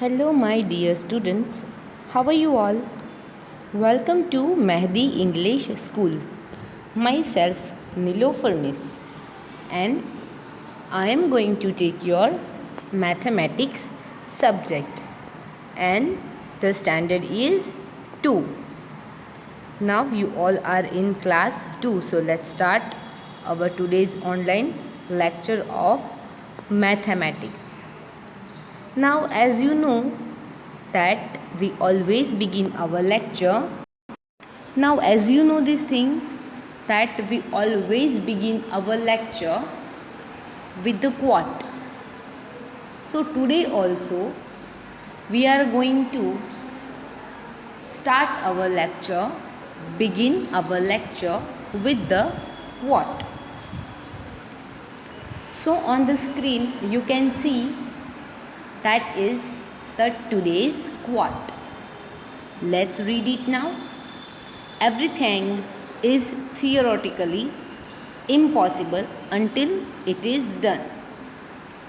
Hello, my dear students. How are you all? Welcome to Mehdi English School. Myself, Nilofer Miss, and I am going to take your mathematics subject, and the standard is 2. Now you all are in class 2, so let's start our today's online lecture of mathematics. Now, as you know that we always begin our lecture. Now, as you know this thing that we always begin our lecture with the quote. So today also we are going to start our lecture, begin our lecture with the quote. So on the screen you can see that is the today's quote. Let's read it now. Everything is theoretically impossible until it is done.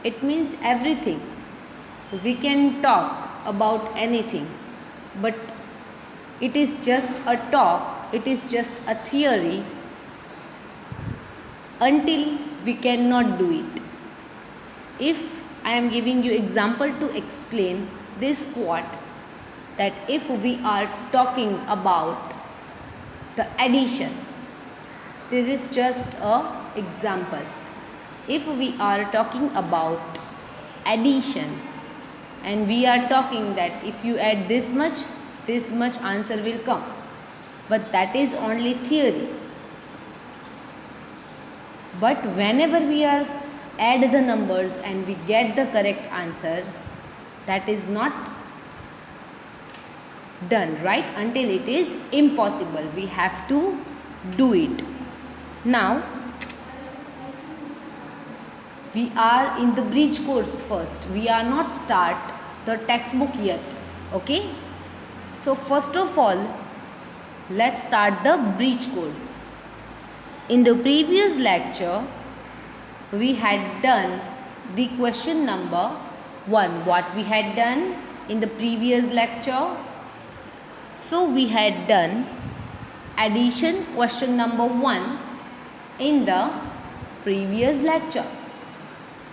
It means everything. We can talk about anything, but it is just a talk, it is just a theory until we cannot do it. If I am giving you example to explain this quote, that if we are talking about the addition, this is just a example. If we are talking about addition and we are talking that if you add this much answer will come, but that is only theory. But whenever we are add the numbers and we get the correct answer, that is not done, right? Until it is impossible, we have to do it. Now we are in the bridge course first, we are not start the textbook yet. Okay, so first of all let's start the bridge course. In the previous lecture we had done the question number 1. What we had done in the previous lecture? So we had done addition question number 1 in the previous lecture.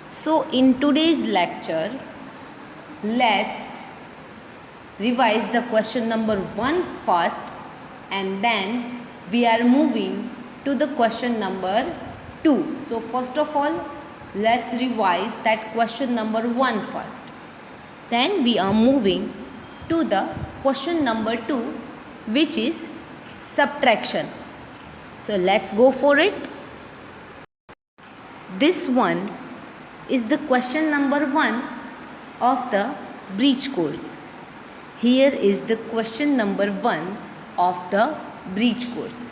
So in today's lecture let's revise the question number 1 first, and then we are moving to the question number 2. So first of all let's revise that question number 1 first. Then we are moving to the question number 2, which is subtraction. So let's go for it. This one is the question number 1 of the bridge course. Here is the question number 1 of the bridge course.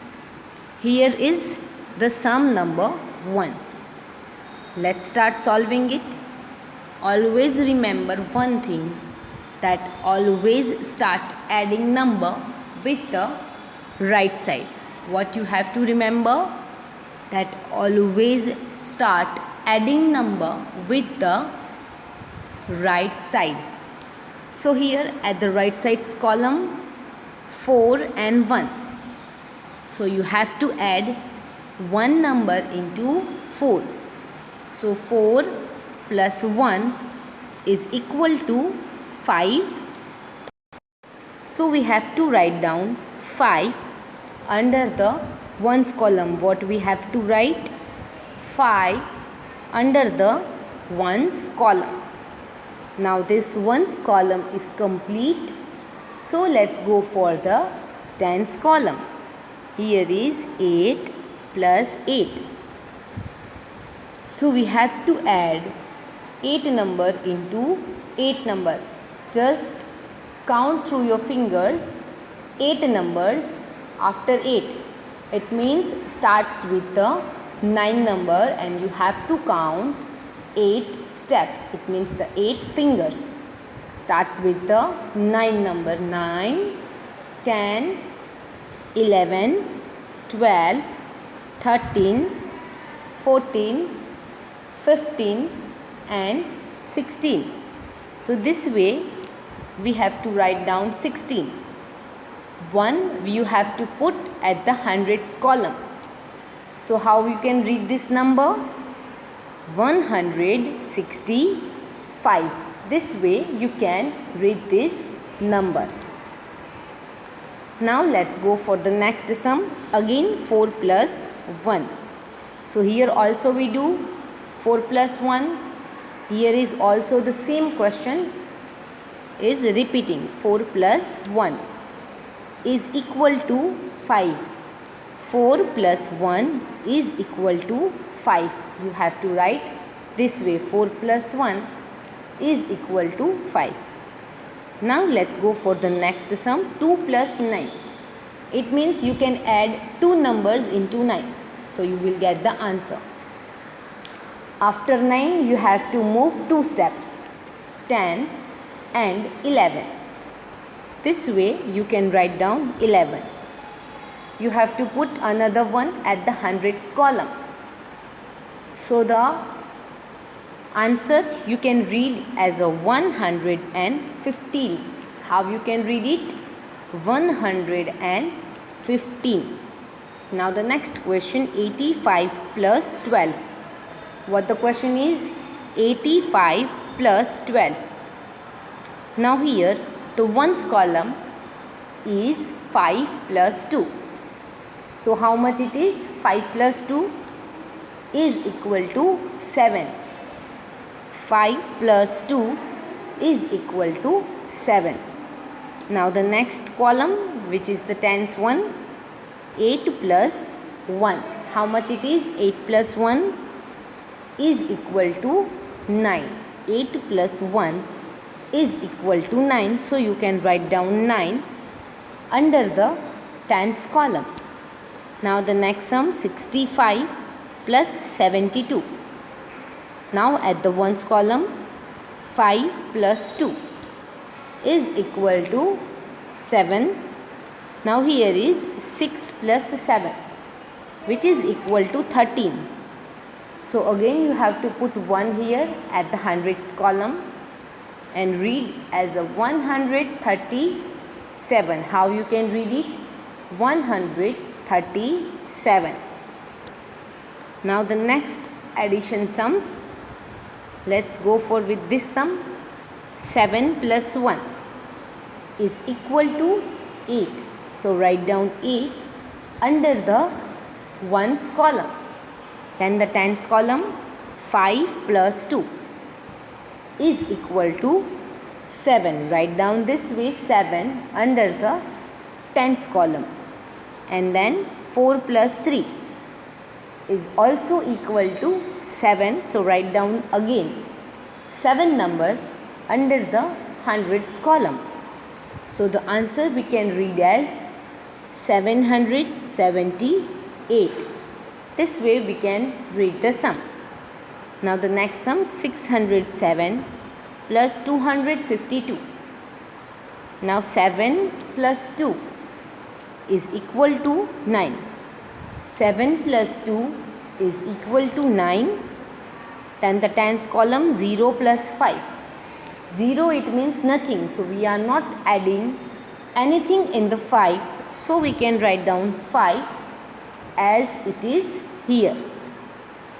Here is the sum number 1. Let's start solving it. Always remember one thing, that always start adding number with the right side. What you have to remember, that always start adding number with the right side. So here at the right side column 4 and 1. So you have to add one number into 4. So 4 plus 1 is equal to 5. So we have to write down 5 under the ones column. What we have to write? 5 under the ones column. Now this ones column is complete. So let's go for the tens column. Here is 8 plus 8. So we have to add 8 number into 8 number. Just count through your fingers 8 numbers after 8. It means starts with the 9 number and you have to count 8 steps. It means the 8 fingers. Starts with the 9 number. 9, 10, 11, 12, 13, 14, 15 and 16. So this way we have to write down 16. 1 you have to put at the hundreds column. So how you can read this number? 165. This way you can read this number. Now let's go for the next sum. Again 4 plus 1. So here also we do 4 plus 1. Here is also the same question is repeating. 4 plus 1 is equal to 5. 4 plus 1 is equal to 5. You have to write this way. 4 plus 1 is equal to 5. Now let's go for the next sum. 2 plus 9. It means you can add 2 numbers into 9. So you will get the answer. After 9 you have to move 2 steps. 10 and 11. This way you can write down 11. You have to put another one at the hundreds column. So the answer you can read as a 115. How you can read it? 115. Now the next question, 85 plus 12. What the question is? 85 plus 12. Now here the ones column is 5 plus 2. So how much it is? 5 plus 2 is equal to 7. 5 plus 2 is equal to 7. Now the next column, which is the tens one, 8 plus 1. How much it is? 8 plus 1 is equal to 9. 8 plus 1 is equal to 9. So you can write down 9 under the tens column. Now the next sum, 65 plus 72. Now at the ones column, 5 plus 2 is equal to 7. Now here is 6 plus 7, which is equal to 13. So again you have to put 1 here at the hundreds column and read as a 137. How you can read it? 137. Now the next addition sums. Let's go for with this sum. 7 plus 1 is equal to 8. So write down 8 under the ones column. Then the tens column, 5 plus 2 is equal to 7. Write down this way, 7 under the tens column. And then 4 plus 3 is also equal to 7. So write down again 7 number under the hundreds column. So the answer we can read as 778. This way we can read the sum. Now the next sum, 607 plus 252. Now 7 plus 2 is equal to 9. 7 plus 2 is equal to 9. Then the tens column, 0 plus 5. 0 it means nothing. So we are not adding anything in the 5. So we can write down 5 as it is here.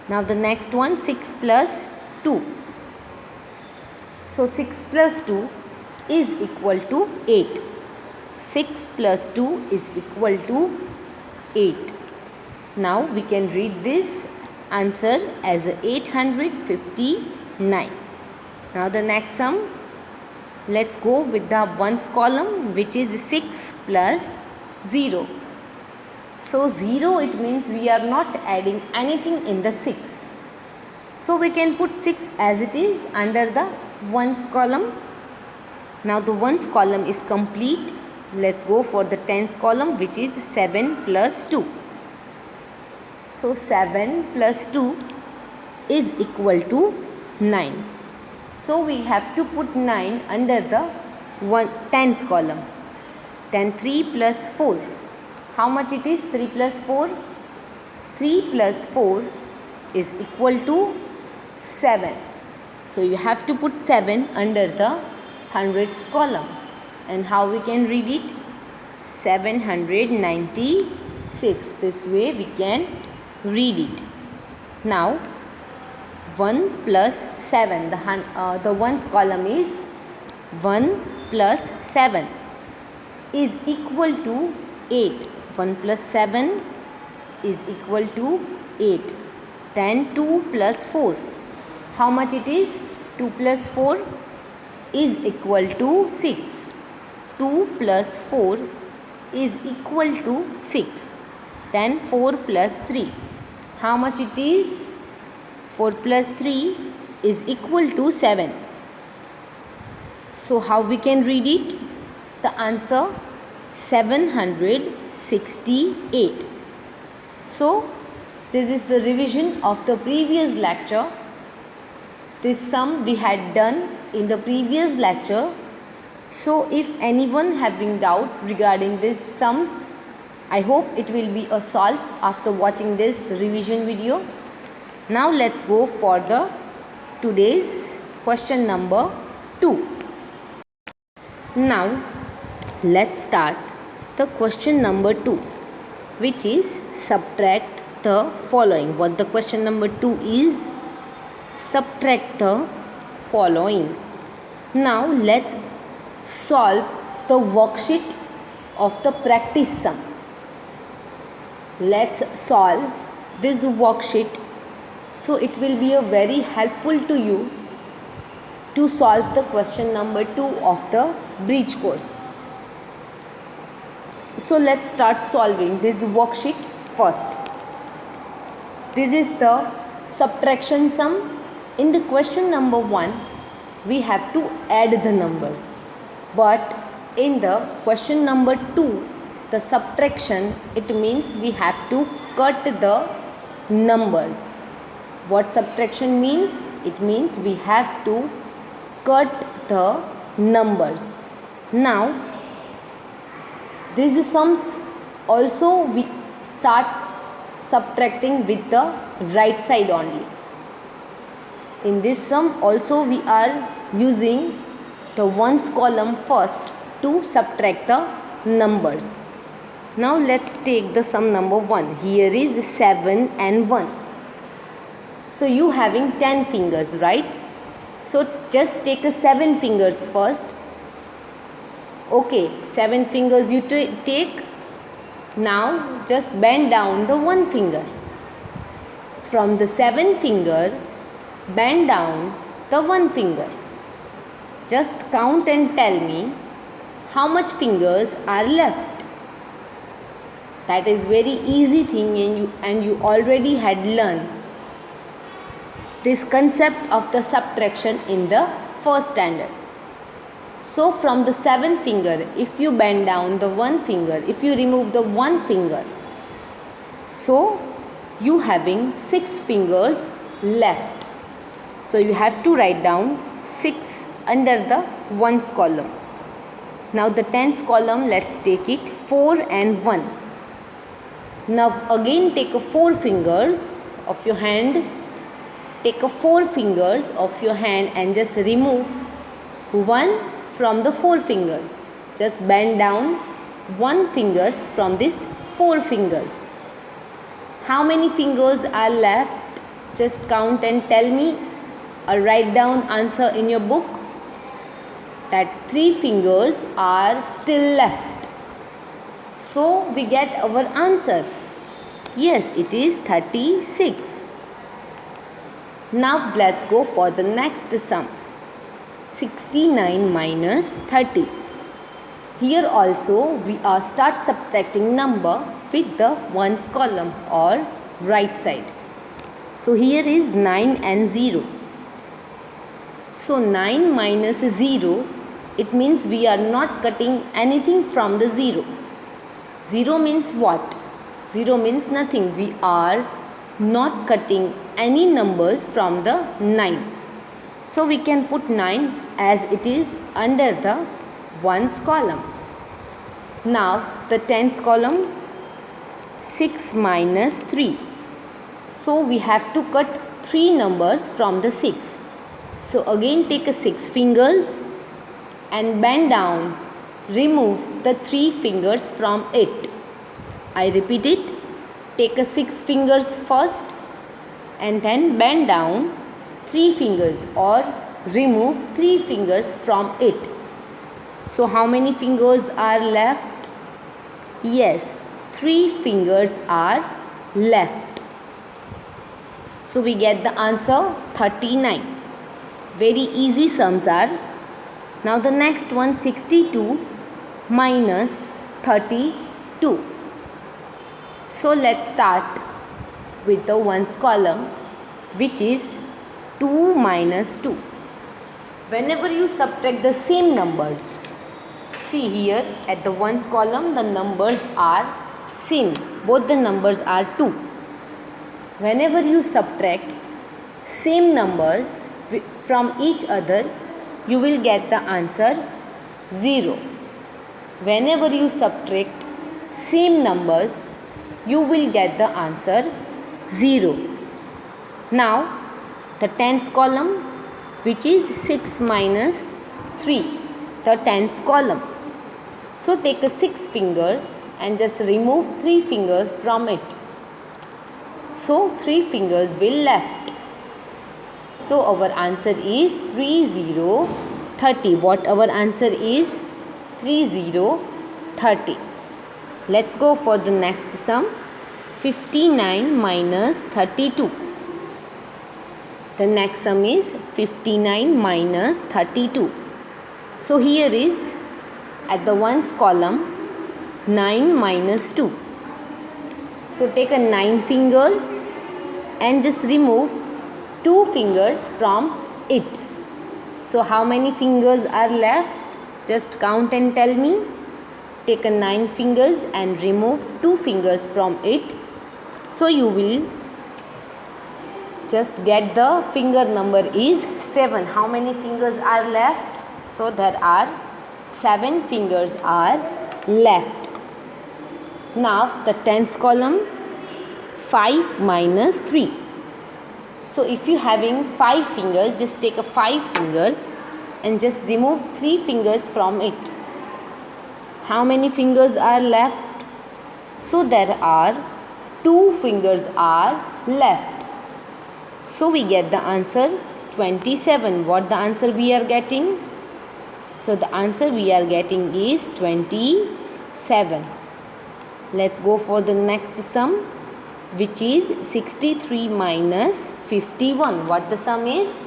Now the next one, 6 plus 2. So 6 plus 2 is equal to 8. 6 plus 2 is equal to 8. Now we can read this answer as 859. Now the next sum, let's go with the ones column, which is 6 plus 0. So 0 it means we are not adding anything in the 6. So we can put 6 as it is under the ones column. Now the ones column is complete. Let's go for the tens column, which is 7 plus 2. So 7 plus 2 is equal to 9. So we have to put 9 under the tens column. Then 3 plus 4. How much it is? 3 plus 4? 3 plus 4 is equal to 7. So you have to put 7 under the hundreds column. And how we can read it? 796. This way we can read it. Now 1 plus 7. The ones column is 1 plus 7 is equal to 8. 1 plus 7 is equal to 8. Then 2 plus 4. How much it is? 2 plus 4 is equal to 6. 2 plus 4 is equal to 6. Then 4 plus 3. How much it is? 4 plus 3 is equal to 7. So how we can read it? The answer 768. So this is the revision of the previous lecture. This sum we had done in the previous lecture. So if anyone having doubt regarding these sums, I hope it will be a solve after watching this revision video. Now let's go for the today's question number 2. Now let's start the question number 2, which is subtract the following. What the question number 2 is? Subtract the following. Now let's solve the worksheet of the practice sum. Let's solve this worksheet, so it will be a very helpful to you to solve the question number 2 of the bridge course. So let's start solving this worksheet first. This is the subtraction sum. In the question number 1, we have to add the numbers. But in the question number 2, the subtraction, it means we have to cut the numbers. What subtraction means? It means we have to cut the numbers. Now, these sums also we start subtracting with the right side only. In this sum also we are using the ones column first to subtract the numbers. Now let's take the sum number 1. Here is 7 and 1. So you having 10 fingers, right? So just take a 7 fingers first. Okay, 7 fingers you take. Now just bend down the 1 finger. From the 7 finger, bend down the 1 finger. Just count and tell me how much fingers are left. That is very easy thing, and you already had learned this concept of the subtraction in the first standard. So from the 7th finger, if you bend down the 1 finger, if you remove the 1 finger, so you having 6 fingers left. So you have to write down 6 under the 1's column. Now the 10th column, let's take it 4 and 1. Now again take a 4 fingers of your hand. Take a 4 fingers of your hand and just remove 1 from the 4 fingers. Just bend down 1 fingers from these 4 fingers. How many fingers are left? Just count and tell me, or write down answer in your book. That 3 fingers are still left. So we get our answer. Yes, it is 36. Now let's go for the next sum. 69 minus 30. Here also we are start subtracting number with the ones column or right side. So here is 9 and 0. So 9 minus 0, it means we are not cutting anything from the 0. 0 means what? 0 means nothing. We are not cutting any numbers from the 9. So we can put 9 as it is under the ones column. Now the 10th column, 6 minus 3. So we have to cut 3 numbers from the 6. So again take a 6 fingers and bend down. Remove the 3 fingers from it. I repeat it. Take a 6 fingers first and then bend down 3 fingers or remove 3 fingers from it. So how many fingers are left? Yes, 3 fingers are left. So we get the answer 39. Very easy sums are. Now the next one, 62 minus 32. So let's start with the ones column, which is 2 minus 2. Whenever you subtract the same numbers, see here at the ones column the numbers are same. Both the numbers are 2. Whenever you subtract same numbers from each other, you will get the answer 0. Whenever you subtract same numbers, you will get the answer 0. Now the tens column, which is 6 minus 3, the tens column. So take a 6 fingers and just remove 3 fingers from it. So 3 fingers will left. So our answer is 3030. What our answer is? 3030. Let's go for the next sum. 59 minus 32. The next sum is 59 minus 32. So here is at the ones column 9 minus 2. So take a 9 fingers and just remove 2 fingers from it. So how many fingers are left? Just count and tell me. Take a 9 fingers and remove 2 fingers from it. So you will just get the finger number is 7. How many fingers are left? So there are 7 fingers are left. Now the tens column, 5 minus 3. So if you having 5 fingers, just take a 5 fingers and just remove 3 fingers from it. How many fingers are left? So there are 2 fingers are left. So we get the answer 27. What the answer we are getting? So the answer we are getting is 27. Let's go for the next sum, which is 63 minus 51. What the sum is?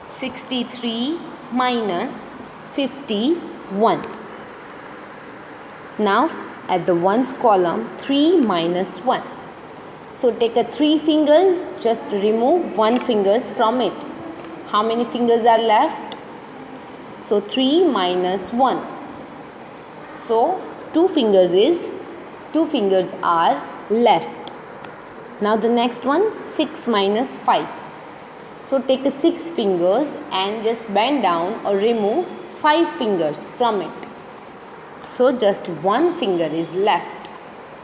63 minus 51. Now at the ones column, 3 minus 1. So take a 3 fingers, just remove 1 fingers from it. How many fingers are left? So 3 minus 1. So 2 fingers are left. Now the next one, 6 minus 5. So take a 6 fingers and just bend down or remove 5 fingers from it. So just 1 finger is left.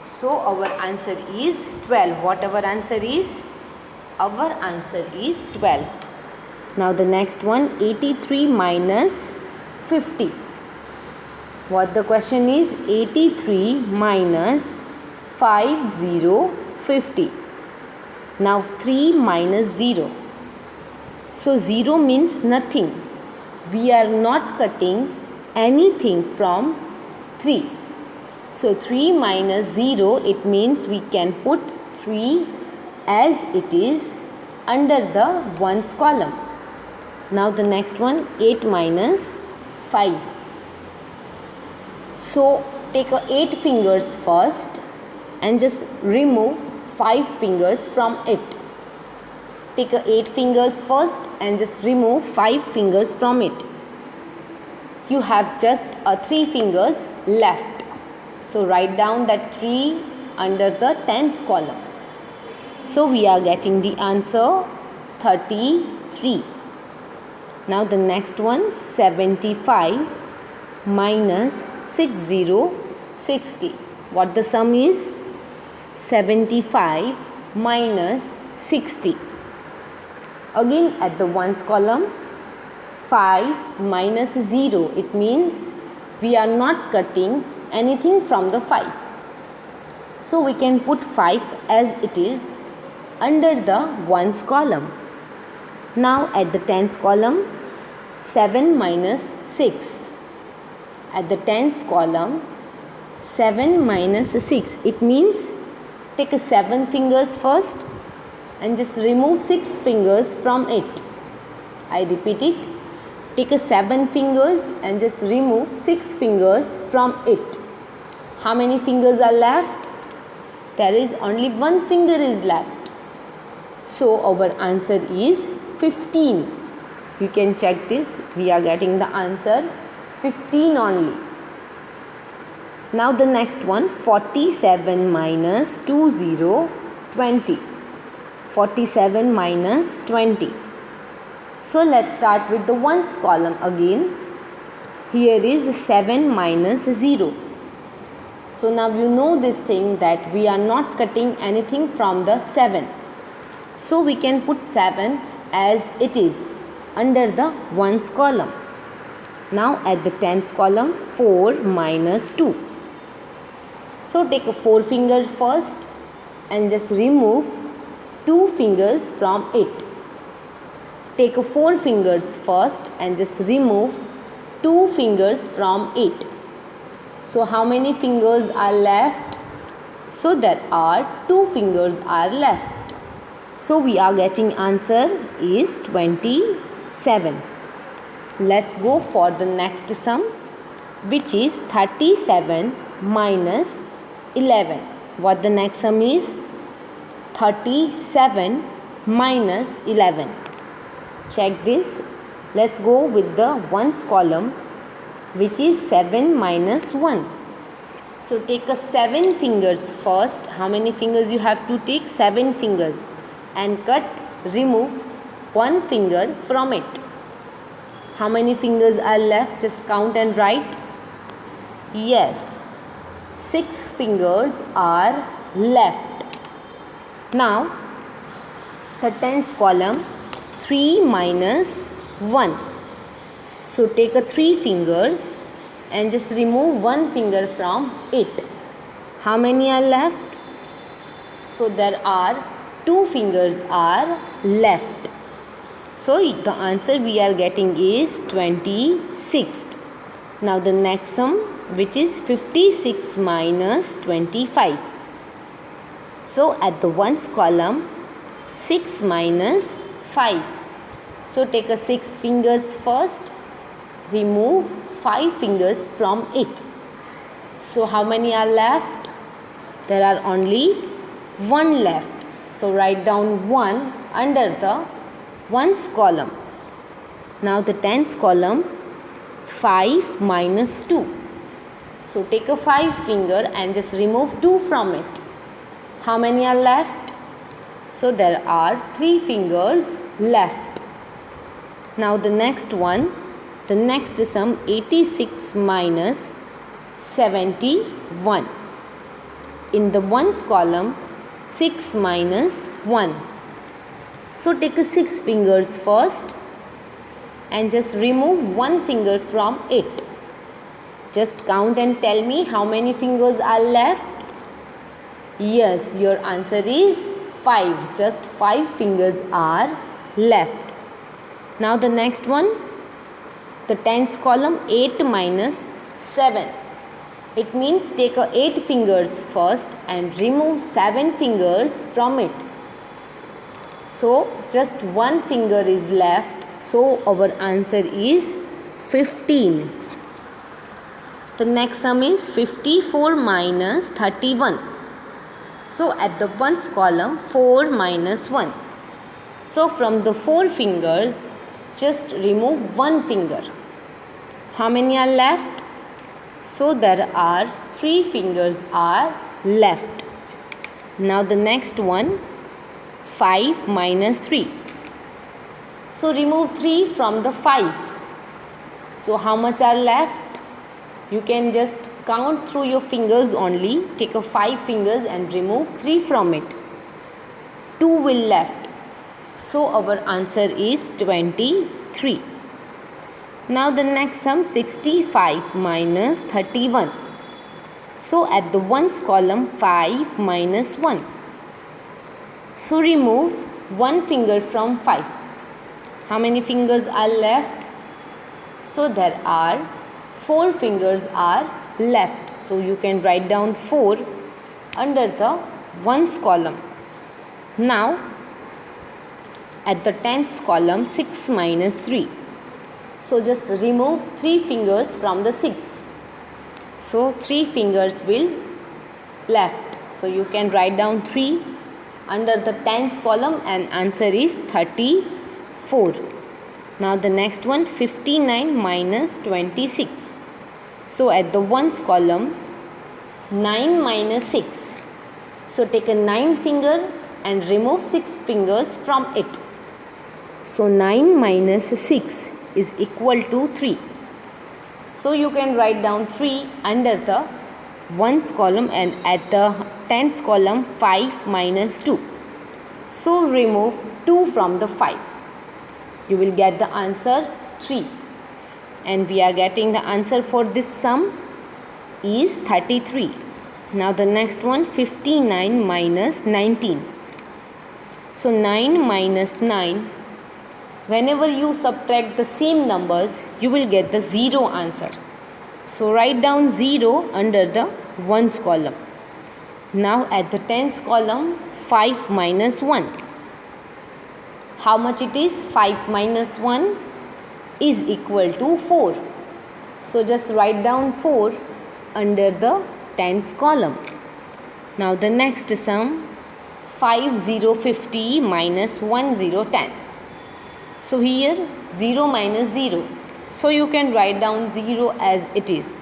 So our answer is 12. What our answer is? Our answer is 12. Now the next one, 83 minus 50. What the question is? 83 minus 50. Now 3 minus 0. So 0 means nothing. We are not cutting anything from 3. So 3 minus 0, it means we can put 3 as it is under the ones column. Now the next one, 8 minus 5. So take a 8 fingers first and just remove 5 fingers from it. Take a 8 fingers first and just remove 5 fingers from it. You have just 3 fingers left. So write down that 3 under the tens column. So we are getting the answer 33. Now the next one, 75 minus 60. What the sum is? 75 minus 60. Again at the ones column, 5 minus 0. It means we are not cutting anything from the 5. So we can put 5 as it is under the ones column. Now at the tens column, 7 minus 6. At the tens column, 7 minus 6. It means take 7 fingers first and just remove 6 fingers from it. I repeat it. Take 7 fingers and just remove 6 fingers from it. How many fingers are left? There is only 1 finger is left. So our answer is 15. You can check this. We are getting the answer 15 only. Now the next one, 47 minus 20, 20. 47 minus 20. So let's start with the ones column again. Here is 7 minus 0. So now you know this thing that we are not cutting anything from the 7. So we can put 7 as it is under the ones column. Now at the tens column, 4 minus 2. So take a 4 finger first and just remove 2 fingers from it. Take a 4 fingers first and just remove 2 fingers from it. So how many fingers are left? So there are 2 fingers are left. So we are getting answer is 27. Let's go for the next sum, which is 37 minus 11. What the next sum is? 37 minus 11. Check this. Let's go with the ones column, which is 7 minus 1. So take a 7 fingers first. How many fingers you have to take? 7 fingers. And remove 1 finger from it. How many fingers are left? Just count and write. Yes, 6 fingers are left. Now, the tens column, 3 minus 1. So take a 3 fingers and just remove 1 finger from it. How many are left? So there are 2 fingers are left. So the answer we are getting is 26. Now the next sum, which is 56 minus 25. So at the ones column, 6 minus 5. So take a 6 fingers first, remove 5 fingers from it. So how many are left? There are only 1 left. So write down 1 under the ones column. Now the tens column, 5 minus 2. So take a 5 finger and just remove 2 from it. How many are left? So there are 3 fingers left. Now the next one, the next sum, 86 minus 71. In the ones column, 6 minus 1. So take a 6 fingers first and just remove 1 finger from it. Just count and tell me how many fingers are left. Yes, your answer is 5. Just 5 fingers are left. Now the next one, the tens column, 8 minus 7. It means take a 8 fingers first and remove 7 fingers from it. So just 1 finger is left. So our answer is 15. The next sum is 54 minus 31. So at the ones column, 4 minus 1. So from the 4 fingers, just remove 1 finger. How many are left? So there are 3 fingers are left. Now the next one, 5 minus 3. So remove 3 from the 5. So how much are left? You can just count through your fingers only. Take a 5 fingers and remove 3 from it. 2 will left. So our answer is 23. Now the next sum, 65 minus 31. So at the ones column, 5 minus 1. So remove one finger from 5. How many fingers are left? So there are 4 fingers are left. So you can write down 4 under the ones column. Now at the tens column, 6 minus 3. So just remove 3 fingers from the 6. So 3 fingers will left. So you can write down 3 under the tens column and answer is 34. Now the next one, 59 minus 26. So at the ones column, 9 minus 6. So take a 9 finger and remove 6 fingers from it. So 9 minus 6 is equal to 3. So you can write down 3 under the ones column and at the tens column, 5 minus 2. So remove 2 from the 5. You will get the answer 3. And we are getting the answer for this sum is 33. Now the next one, 59 minus 19. So 9 minus 9. Whenever you subtract the same numbers, you will get the 0 answer. So write down 0 under the ones column. Now at the tens column, 5 minus 1. How much it is? 5 minus 1 is equal to 4. So just write down 4 under the tens column. Now the next sum, 5050 minus 1010. So here 0 minus 0. So you can write down 0 as it is.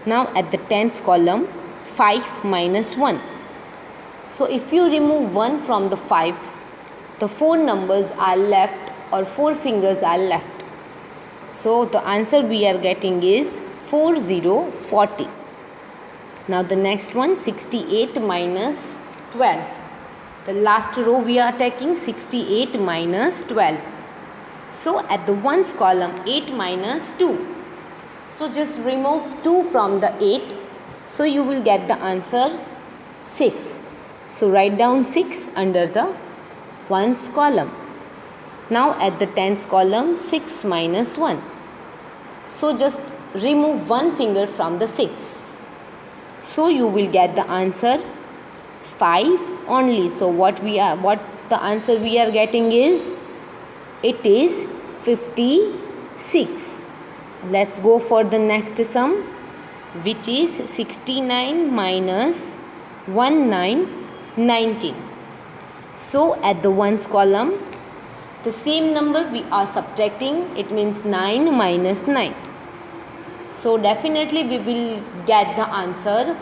Now at the tens column, 5 minus 1. So if you remove 1 from the 5, the 4 numbers are left or 4 fingers are left. So the answer we are getting is 4040. Now the next one, 68 minus 12. The last row we are taking 68 minus 12. So at the ones column, 8 minus 2. So just remove 2 from the 8. So you will get the answer 6. So write down 6 under the ones column. Now at the tens column, 6 minus 1. So just remove one finger from the 6. So you will get the answer 5 only. So what the answer we are getting is, it is 56. Let's go for the next sum, which is 69 minus 19. So at the ones column, the same number we are subtracting, it means 9 minus 9. So definitely we will get the answer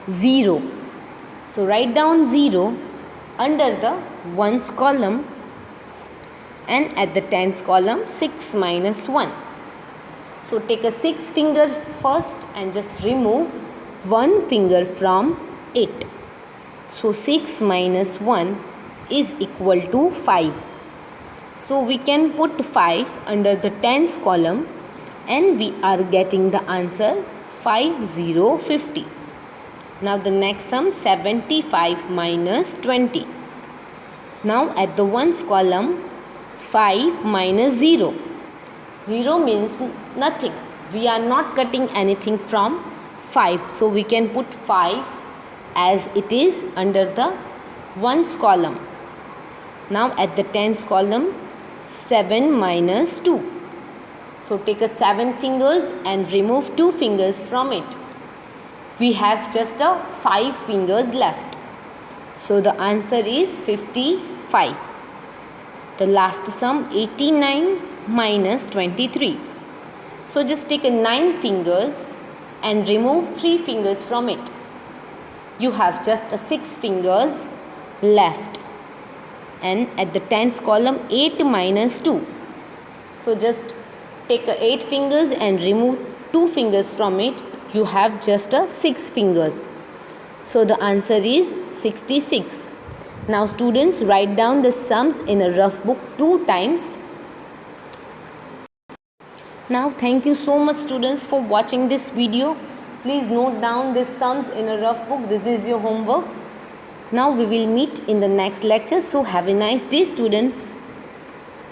0. So write down 0 under the ones column and at the tens column, 6 minus 1. So take a 6 fingers first and just remove one finger from it. So 6 minus 1 is equal to 5. So we can put 5 under the tens column and we are getting the answer 5050. Now the next sum, 75 minus 20. Now at the ones column, 5 minus 0. 0 means nothing. We are not cutting anything from 5. So we can put 5 as it is under the ones column. Now at the tens column, 7 minus 2. So take a 7 fingers and remove 2 fingers from it. We have just a 5 fingers left. So the answer is 55. The last sum, 89 minus 23. So just take a 9 fingers and remove 3 fingers from it. You have just a 6 fingers left. And at the tens column, 8 minus 2. So just take a 8 fingers and remove 2 fingers from it. You have just a 6 fingers. So the answer is 66. Now students, write down the sums in a rough book 2 times. Now thank you so much students for watching this video. Please note down these sums in a rough book. This is your homework. Now we will meet in the next lecture. So have a nice day students.